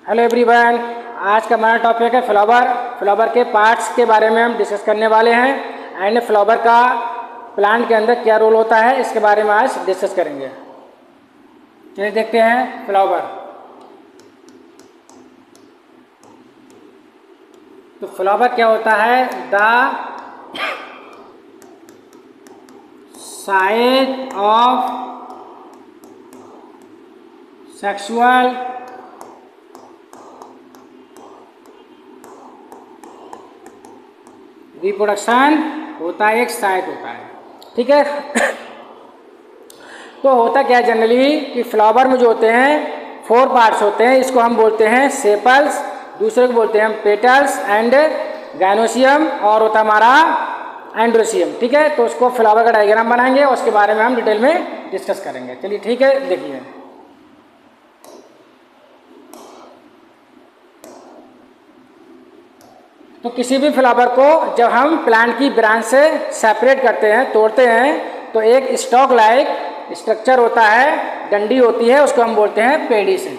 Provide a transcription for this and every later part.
Hello everyone, आज का हमारा टॉपिक है फ्लावर। फ्लावर के पार्ट्स के बारे में हम डिस्कस करने वाले हैं एंड फ्लावर का प्लांट के अंदर क्या रोल होता है इसके बारे में आज डिस्कस करेंगे। चलिए देखते हैं फ्लावर। तो फ्लावर क्या होता है? The size of sexual reproduction होता है, एक साइट होता है। ठीक है। तो होता क्या है जनरली कि फ्लावर में जो होते हैं 4 पार्ट्स होते हैं। इसको हम बोलते हैं सेपल्स, दूसरे को बोलते हैं हम पेटल्स एंड गाइनोसियम, और होता है हमारा एंड्रोसियम। ठीक है। तो उसको फ्लावर का डायग्राम बनाएंगे और उसके बारे में हम डिटेल में डिस्कस करेंगे। चलिए ठीक है, देखिए। तो किसी भी फ्लावर को जब हम प्लांट की ब्रांच से सेपरेट करते हैं, तोड़ते हैं, तो एक स्टॉक लाइक स्ट्रक्चर होता है, डंडी होती है, उसको हम बोलते हैं पेडिसेल।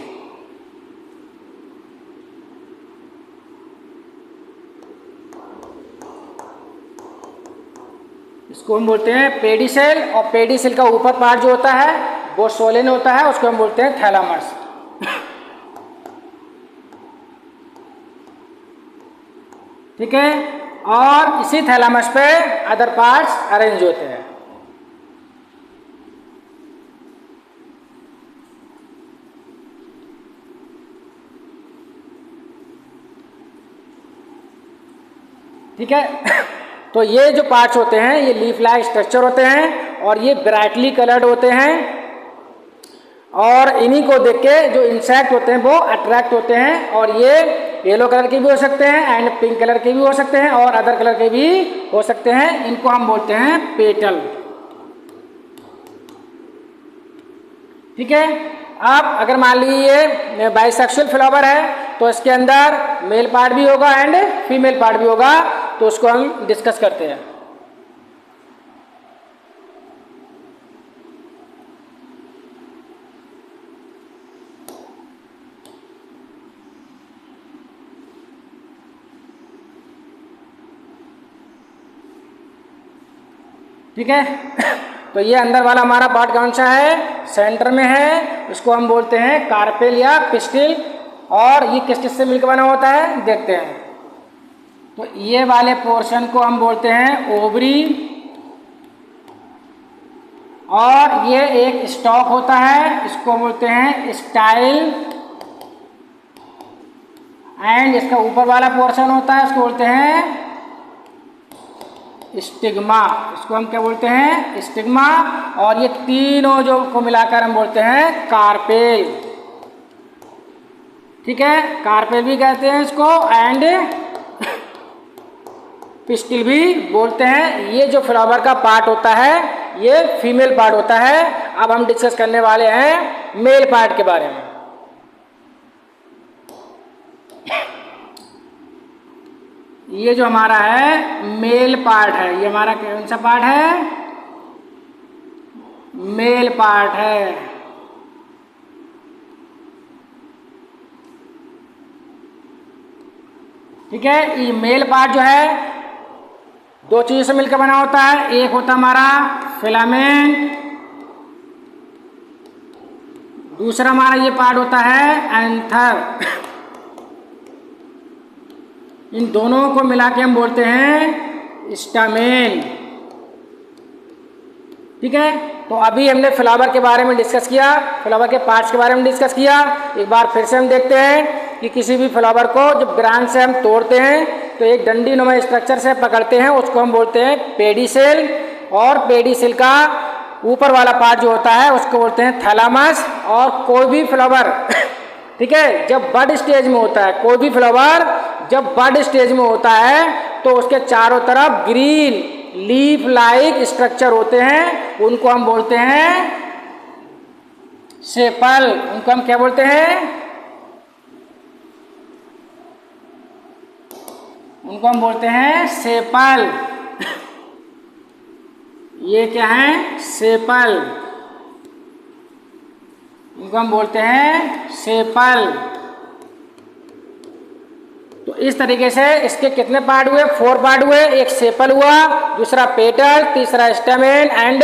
इसको हम बोलते हैं पेडिसेल। और पेडिसेल का ऊपर पार्ट जो होता है वो सोलेन होता है, उसको हम बोलते हैं थैलामस। ठीक है। और इसी थैलामस पे अदर पार्ट्स अरेंज होते हैं। ठीक है। तो ये जो पार्ट्स होते हैं ये लीफ लाइक स्ट्रक्चर होते हैं और ये ब्राइटली कलर्ड होते हैं, और इन्हीं को देख के जो इंसेक्ट होते हैं वो अट्रैक्ट होते हैं। और ये येलो कलर के भी हो सकते हैं एंड पिंक कलर के भी हो सकते हैं और अदर कलर के भी हो सकते हैं। इनको हम बोलते हैं पेटल। ठीक है। अब अगर मान लीजिए बाइसेक्सुअल फ्लावर है तो इसके अंदर मेल पार्ट भी होगा एंड फीमेल पार्ट भी होगा, तो उसको हम डिस्कस करते हैं। ठीक है। तो ये अंदर वाला हमारा पार्ट कौन सा है? सेंटर में है। इसको हम बोलते हैं कार्पेल या पिस्टिल। और ये किस किस से मिलकर बना होता है देखते हैं। तो ये वाले पोर्शन को हम बोलते हैं ओवरी, और ये एक स्टॉक होता है, इसको बोलते हैं स्टाइल, एंड इसका ऊपर वाला पोर्शन होता है इसको बोलते हैं स्टिग्मा। इसको हम क्या बोलते हैं? स्टिग्मा। और ये तीनों जो को मिलाकर हम बोलते हैं कार्पेल। ठीक है। कार्पेल भी कहते हैं इसको एंड पिस्टिल भी बोलते हैं। ये जो फ्लावर का पार्ट होता है ये फीमेल पार्ट होता है। अब हम डिस्कस करने वाले हैं मेल पार्ट के बारे में। ये जो हमारा है मेल पार्ट है, ये हमारा कौन सा पार्ट है? मेल पार्ट है। ठीक है। ये मेल पार्ट जो है 2 चीजों से मिलकर बना होता है। एक होता हमारा फिलामेंट, दूसरा हमारा ये पार्ट होता है एंथर। इन दोनों को मिला के हम बोलते हैं स्टामेन। ठीक है। तो अभी हमने फ्लावर के बारे में डिस्कस किया, फ्लावर के पार्ट्स के बारे में डिस्कस किया। एक बार फिर से हम देखते हैं कि किसी भी फ्लावर को जब ब्रांच से हम तोड़ते हैं तो एक डंडी नुमा स्ट्रक्चर से पकड़ते हैं, उसको हम बोलते हैं पेडिसेल। और पेडिसेल का ऊपर वाला पार्ट जो होता है उसको बोलते हैं थैलामस। और कोई भी फ्लावर ठीक है जब बड स्टेज में होता है, कोई भी फ्लावर जब बड स्टेज में होता है तो उसके चारों तरफ ग्रीन लीफ लाइक स्ट्रक्चर होते हैं, उनको हम बोलते हैं सेपल। उनको हम क्या बोलते हैं? उनको हम बोलते हैं सेपल। ये क्या है? सेपल। इनको हम बोलते हैं सेपल। तो इस तरीके से इसके कितने पार्ट हुए, 4 पार्ट हुए। एक सेपल हुआ, दूसरा पेटल, तीसरा स्टेमेन एंड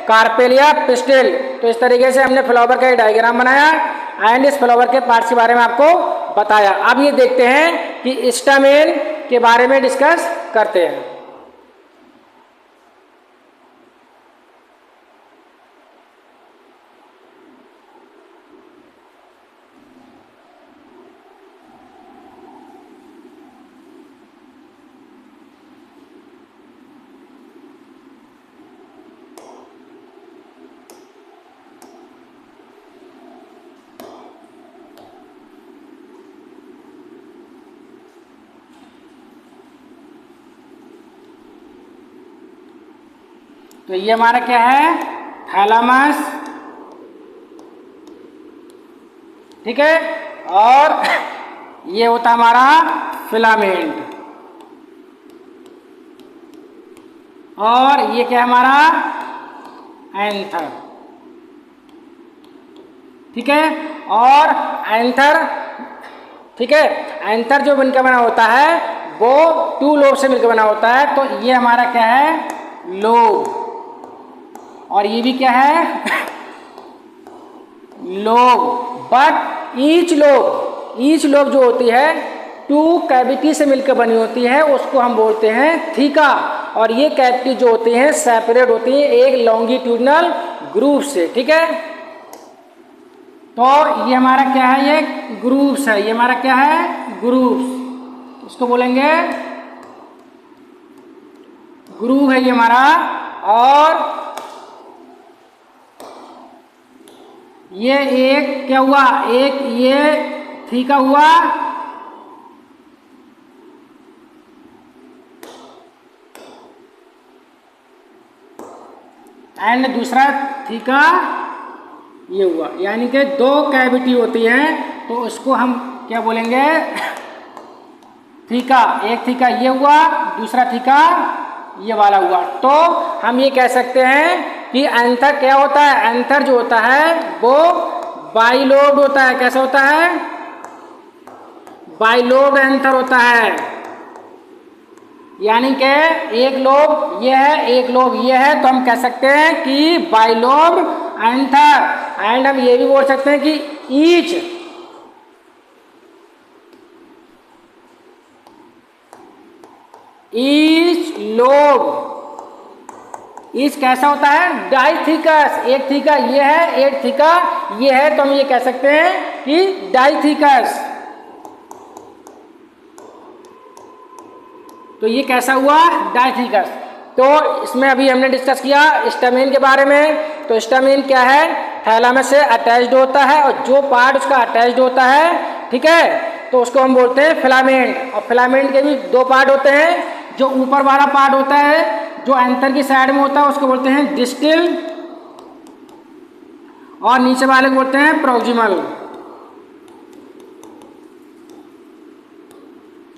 कार्पेल या पिस्टिल। तो इस तरीके से हमने फ्लावर का एक डायग्राम बनाया एंड इस फ्लावर के पार्ट्स के बारे में आपको बताया। अब ये देखते हैं कि स्टेमेन के बारे में डिस्कस करते हैं। तो ये हमारा क्या है, थैलामस, ठीक है, और ये होता हमारा फिलामेंट, और ये क्या है हमारा एंथर, ठीक है। और एंथर, ठीक है, एंथर जो मिलकर बना होता है वो 2 लोब से मिलकर बना होता है। तो ये हमारा क्या है, लोब, और ये भी क्या है, लोब। बट ईच लोब जो होती है 2 कैविटी से मिलकर बनी होती है, उसको हम बोलते हैं थीका। और ये कैविटी जो होती हैं सेपरेट होती हैं एक लॉन्गिट्यूडनल ग्रूव से, ठीक है। तो ये हमारा क्या है, ये ग्रूव्स है, ये हमारा क्या है, ग्रूव्स, इसको बोलेंगे ग्रूव है ये हमारा। और ये एक क्या हुआ, एक ये थीका हुआ, एंड दूसरा थीका ये हुआ, यानी कि 2 कैविटी होती है तो उसको हम क्या बोलेंगे, थीका। एक थीका ये हुआ, दूसरा थीका ये वाला हुआ। तो हम ये कह सकते हैं कि एंथर क्या होता है, एंथर जो होता है वो बाइलोब्ड होता है। कैसा होता है, बाइलोब्ड एंथर होता है, यानी कि एक लोब ये है, एक लोब ये है, तो हम कह सकते हैं कि बाइलोब्ड एंथर। एंड हम ये भी बोल सकते हैं कि ईच लोब, ईच कैसा होता है, डाइथिकस। एक थीका ये है, एक थीका ये है, तो हम ये कह सकते हैं कि डाइथिकस। तो ये कैसा हुआ, डाइथिकस। तो इसमें अभी हमने डिस्कस किया स्टेमेन के बारे में। तो स्टेमेन क्या है, थैलामस से अटैच्ड होता है, और जो पार्ट उसका अटैच्ड होता है, ठीक है, तो उसको हम बोलते हैं फिलामेंट। और फिलामेंट के भी 2 पार्ट होते हैं। जो ऊपर वाला पार्ट होता है जो एंथर की साइड में होता है उसको बोलते हैं डिस्टिल, और नीचे वाले को बोलते हैं प्रोक्सिमल,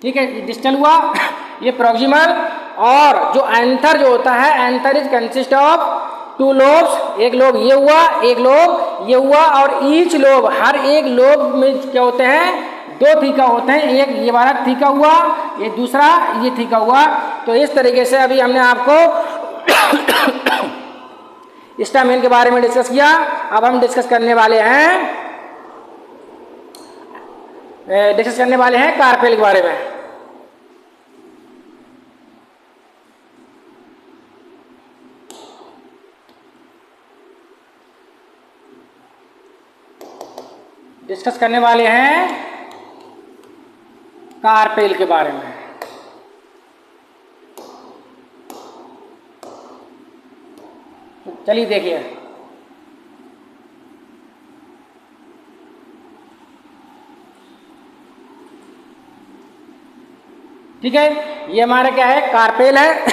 ठीक है। डिस्टल हुआ, ये प्रोक्सिमल। और जो एंथर जो होता है, anther is consist of 2 lobes. एक लोब ये हुआ, एक लोब ये हुआ, और ईच लोब, हर एक लोब में क्या होते हैं, 2 थीका होते हैं। एक ये वाला थीका हुआ, ये दूसरा ये थीका हुआ। तो इस तरीके से अभी हमने आपको स्टेमेन के बारे में डिस्कस किया। अब हम डिस्कस करने वाले हैं कार्पेल के बारे में। डिस्कस करने वाले हैं कार्पेल के बारे में। चलिए देखिए, ठीक है, ये हमारा क्या है, कार्पेल है।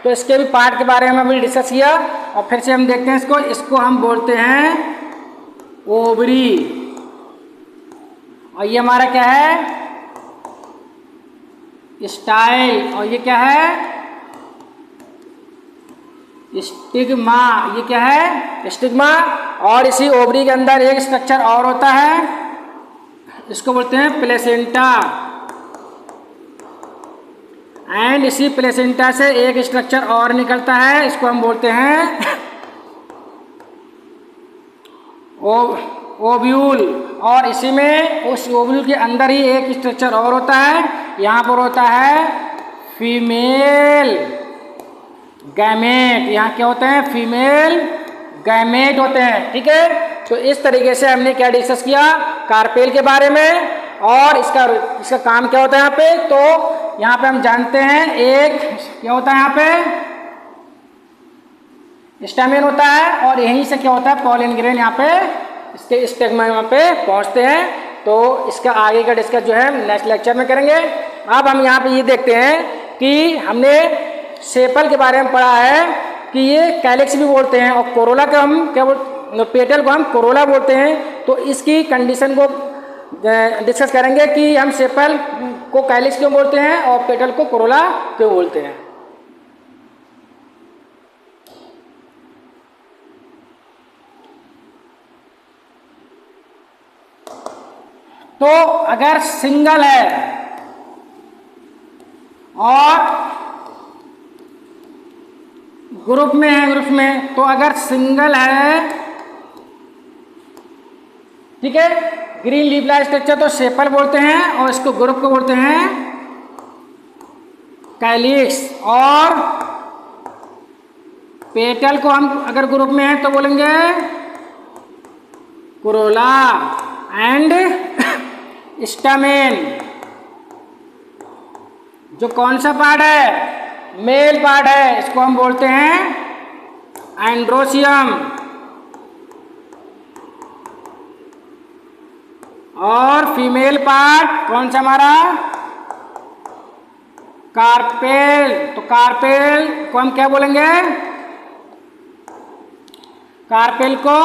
तो इसके भी पार्ट के बारे में अभी डिस्कस किया, और फिर से हम देखते हैं इसको हम बोलते हैं ओवरी। और ये हमारा क्या है, स्टाइल। और ये क्या है, स्टिग्मा। ये क्या है, स्टिग्मा। और इसी ओवरी के अंदर एक स्ट्रक्चर और होता है, इसको बोलते हैं प्लेसेंटा। एंड इसी प्लेसेंटा से एक स्ट्रक्चर और निकलता है, इसको हम बोलते हैं ओव्यूल। और इसी में उस ओव्यूल के अंदर ही एक स्ट्रक्चर और होता है, यहाँ पर होता है फीमेल गैमेट। यहाँ क्या होते हैं? फीमेल गैमेट होते हैं। ठीक है, तो इस तरीके से हमने क्या डिस्कस किया? कार्पेल के बारे में। और इसका काम क्या होता है यहाँ पे? तो यहाँ पे हम जानते हैं एक क्या होता है, यहाँ पे स्टैमेन होता है, और यहीं से क्या होता है? पॉलन ग्रेन यहाँ पे इसके स्टेगमा यहाँ पे पहुँचते हैं। तो इसका आगे का डिस्कस जो है नेक्स्ट लेक्चर में करेंगे। अब हम यहाँ पे ये देखते हैं कि हमने सेपल के बारे में पढ़ा है कि ये कैलिक्स भी बोलते हैं, और कोरोला का हम क्या बोलते, पेटल को हम कोरोला बोलते हैं। तो इसकी कंडीशन को डिस्कस करेंगे कि हम सेपल को कैलिक्स क्यों बोलते हैं और पेटल को कोरोला क्यों बोलते हैं। तो अगर सिंगल है और ग्रुप में है, ग्रुप में, तो अगर सिंगल है, ठीक है, ग्रीन लीफलाइट स्ट्रक्चर तो सेपल बोलते हैं, और इसको ग्रुप को बोलते हैं कैलिक्स। और पेटल को हम अगर ग्रुप में है तो बोलेंगे कोरोला। एंड स्टामेन जो कौन सा पार्ट है? मेल पार्ट है, इसको हम बोलते हैं एंड्रोसियम। और फीमेल पार्ट कौन सा हमारा? कार्पेल। तो कार्पेल को हम क्या बोलेंगे? कार्पेल को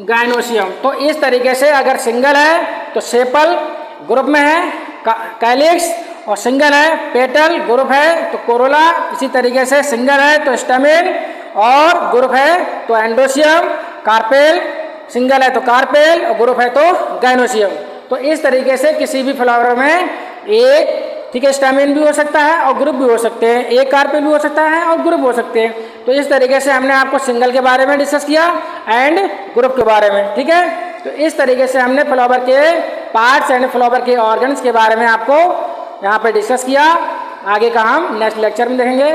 गाइनोसियम। तो इस तरीके से अगर सिंगल है तो सेपल, ग्रुप में है कैलिक्स, और सिंगल है पेटल, ग्रुप है तो कोरोला। इसी तरीके से सिंगल है तो स्टैमेन, और ग्रुप है तो एंडोसियम। कार्पेल सिंगल है तो कार्पेल, और ग्रुप है तो गाइनोसियम। तो इस तरीके से किसी भी फ्लावर में एक, ठीक है, स्टैमेन भी हो सकता है और ग्रुप भी हो सकते हैं, एक कार्पेल भी हो सकता है और ग्रुप हो सकते हैं। तो इस तरीके से हमने आपको सिंगल के बारे में डिस्कस किया एंड ग्रुप के बारे में। ठीक है, तो इस तरीके से हमने फ्लावर के पार्ट्स एंड फ्लावर के ऑर्गन्स के बारे में आपको यहाँ पे डिस्कस किया। आगे का हम नेक्स्ट लेक्चर में देखेंगे।